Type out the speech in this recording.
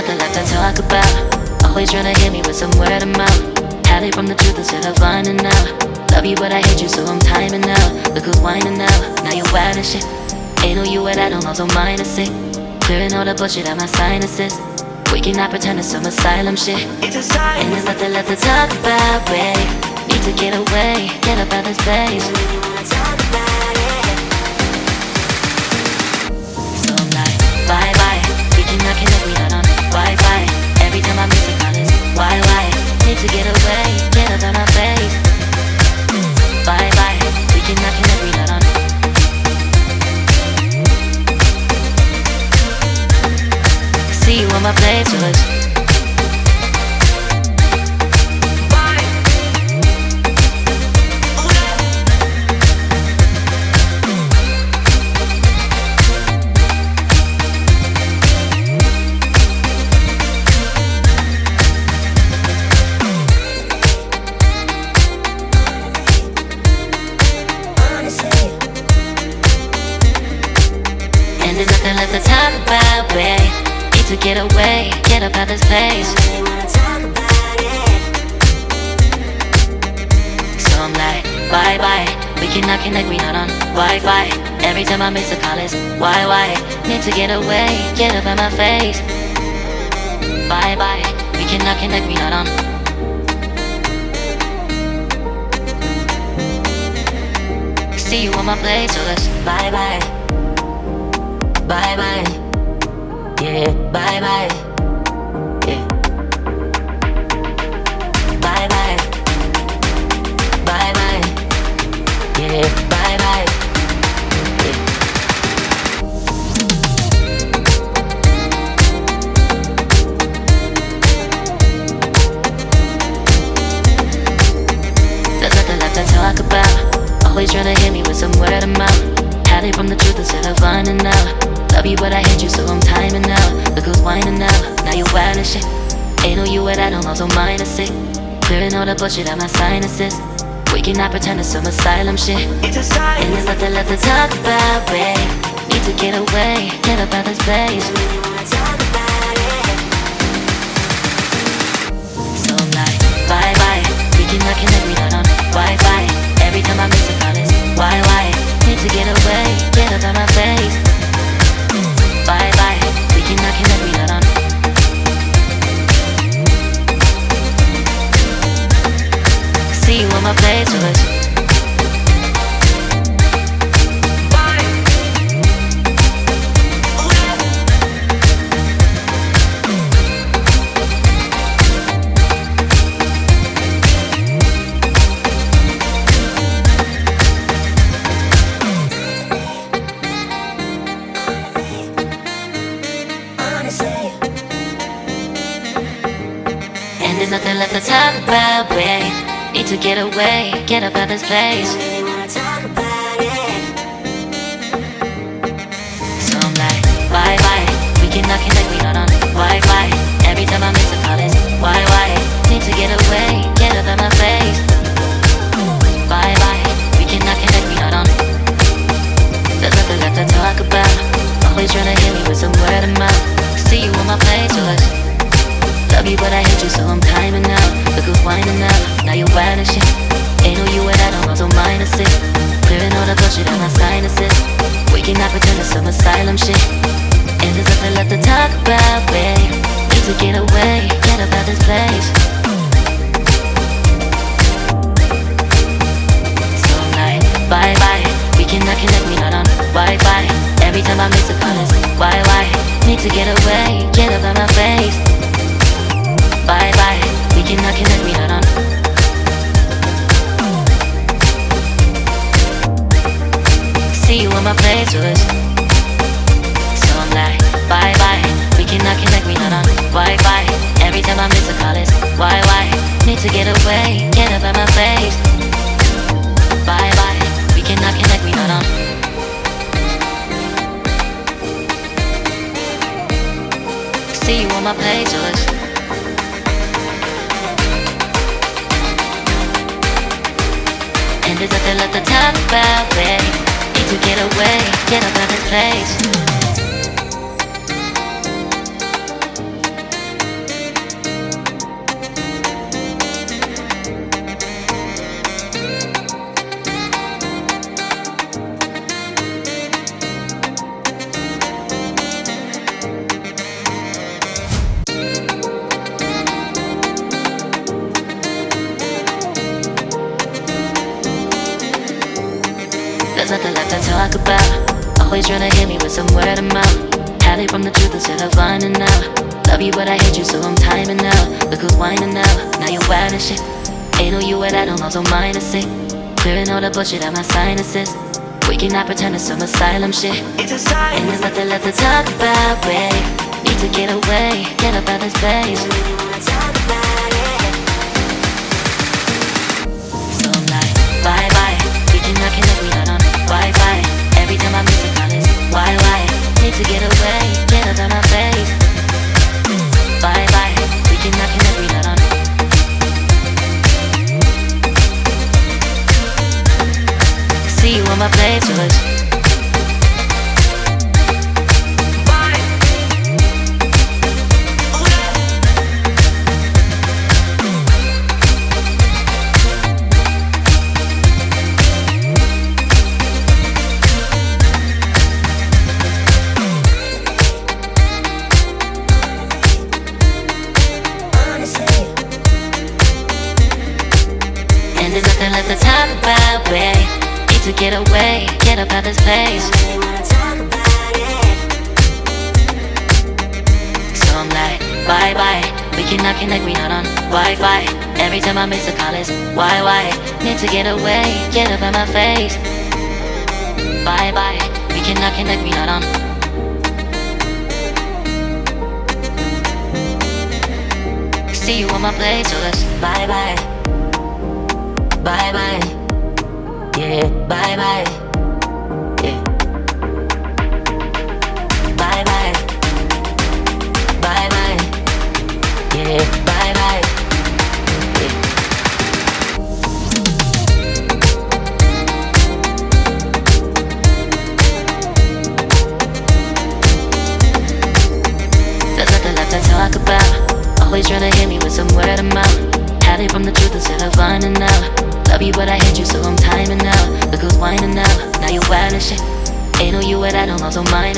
nothing left to talk about. Always trying to hit me with some word of mouth. Hide it from the truth instead of finding out. Love you but I hate you so I'm timing out. Look who's whining now, now you wild and shit. Ain't no you what I don't know, so mine is sick. Clearing all the bullshit out my sinuses. We cannot pretend it's some asylum shit. It's a sign. And there's nothing left to talk about, babe. Need to get away, get up out this place. So I'm like, bye bye. We cannot connect, we not on Wi-Fi. Every time I miss a call it's why? Need to get away, get up out my face. Bye bye. We cannot connect, we not on. See you on my playlist. And there's nothing left to talk about, babe. To get away, get up out this place. So I'm like, bye bye. We cannot connect, we not on Wi-Fi. Every time I miss a call it's why? Need to get away, get up out my face. Bye bye. We cannot connect, we not on. See you on my place, so let's bye bye. Bye bye. Yeah, bye bye. Yeah. Bye bye. Bye bye. Yeah, bye bye. Yeah. There's nothing left to talk about. Always trying to hit me with some word of mouth. Hide it from the truth instead of finding out. Love you but I hate you so I'm timing out. Look who's whining now, now you wild and shit. Ain't no you what I don't know, so mine is sick. Clearing all the bullshit out my sinuses. We cannot pretend it's some asylum shit. It's a sign. And there's nothing left to talk about, babe. Need to get away, get up out this place. So I'm like, bye bye. We cannot connect, we not on Wi-Fi. Every time I miss a call it's why? Need to get away, get up out my face. Bye bye, we cannot connect, we not on. See you on my playlist. There's nothing left to talk about, babe. Need to get away, get up out this place. So I'm like, bye bye. We cannot connect, we not on Wi-Fi. Every time I miss a call it's why? Need to get away, get up out my face. Bye bye. We cannot connect, we not on. There's nothing left to talk about. Always trying to hit me with some word of mouth. See you on my playlist. Love you but I hate you so I'm timing out. Look who's whining now, now you wild and shit. Ain't no you what I don't know, so mine is sick. Clearing all the bullshit out my sinuses. We cannot pretend it's some asylum shit. And there's nothing left to talk about, babe. Need to get away, get up out this place. So I'm like, bye bye. We cannot connect, we not on Wi-Fi. Every time I miss a call it's why? Need to get away, get up out my face. Bye bye, we cannot connect, we not on. See you on my playlist. So I'm like, bye bye, we cannot connect, we not on Wi-Fi. Every time I miss a call it's why? Need to get away, get up out my face. Bye bye, we cannot connect, we not on. See you on my playlist. And there's nothing left to talk about, babe. Need to get away, get up out this place. There's nothing left to talk about. Always trying to hit me with some word of mouth. Hide it from the truth instead of finding out. Love you but I hate you so I'm timing out. Look who's whining now, now you're wild and shit. Ain't no you at I don't also mind to see. Clearing all the bullshit out my sinuses. We cannot pretend it's some asylum shit. It's and there's nothing left to talk about, babe. Need to get away, get up out of this place. Really wanna talk about it. So I'm like, bye bye. We cannot connect, we not on Wi-Fi. Every time I miss a call it's why? Need to get away, get up out my face. Bye bye. We cannot connect, we not on. See you on my playlist. And there's nothing left to talk about, babe. Need to get away, get up out this place. I really wanna talk about it. So I'm like, bye bye. We cannot connect, we not on Wi-Fi. Every time I miss a call it's why? Need to get away, get up out my face. Bye bye. We cannot connect, we not on. See you on my playlist. Bye bye. Bye bye. Yeah, bye bye. Yeah. Bye bye. Bye bye. Yeah, bye bye. Yeah. There's nothing left to talk about. Always trying to hit me with some word of mouth. Hide it from the truth instead of finding out. Love you but I hate you so I'm timing out. Look who's whining now, now you're wild and shit. Ain't no you at I don't also mind.